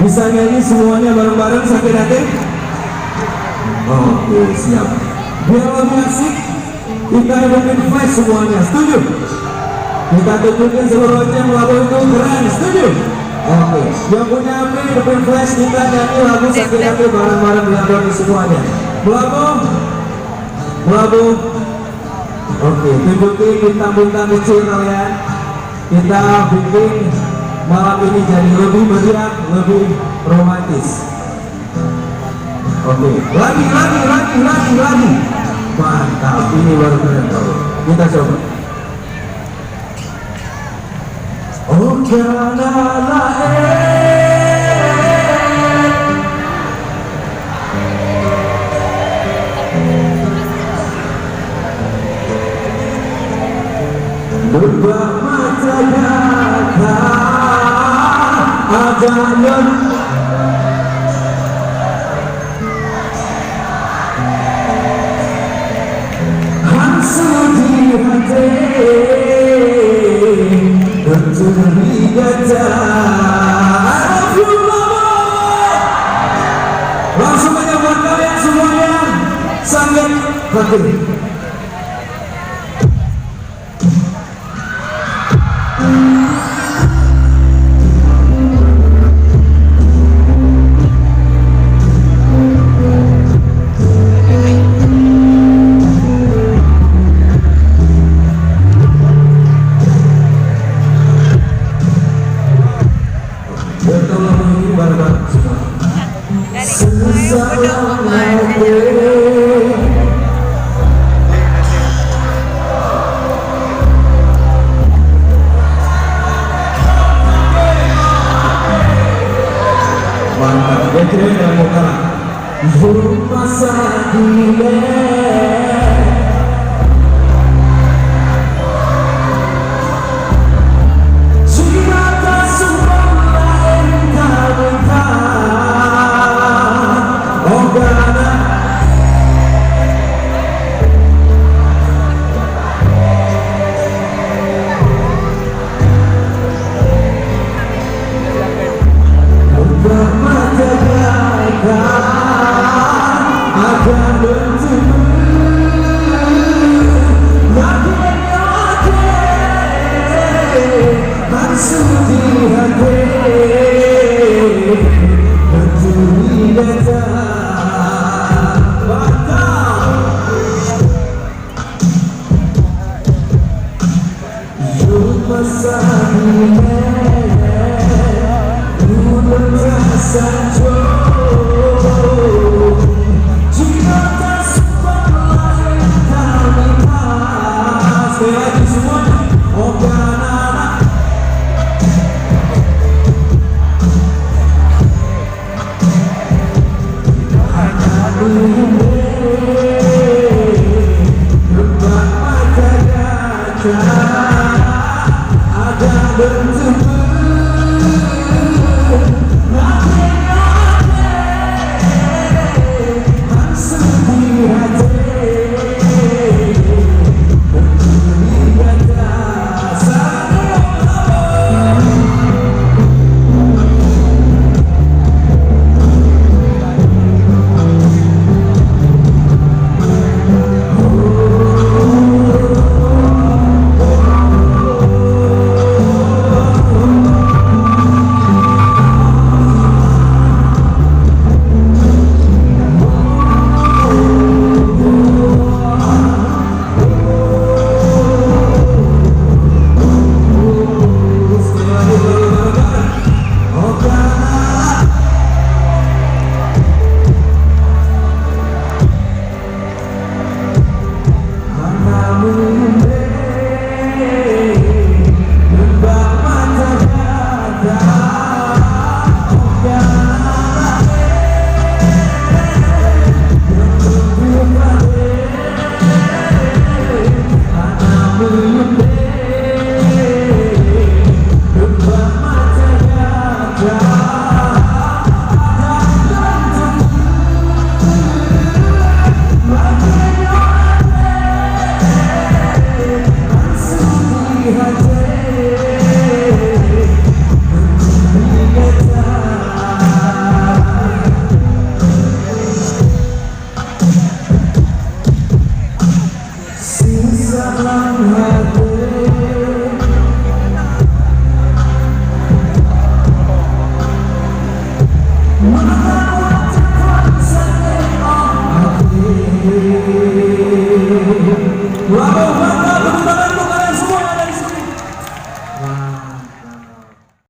Bisa nyanyi semuanya bareng-bareng sakit hati? Oke, siap. Biar lebih asik, kita hidupin flash semuanya, setuju? Kita tunjukin seluruhnya Meulaboh itu keren, setuju? Oke, yang punya HP hidupin flash, kita nyanyi lagu sakit hati bareng-bareng rialdoni semuanya. Meulaboh, Meulaboh. Oke, tunjukin bintang-bintang kecil kalian. Kita bikin malam ini jadi lebih meriah, lebih romantis. Oke, lagi. Mantap, ini baru keren baru. Kita coba. Oh karena berubah mata kata adanya hansel di hati terjadi gajah. Langsung aja buat kalian semuanya sangat hati. Masa ini, ku merasa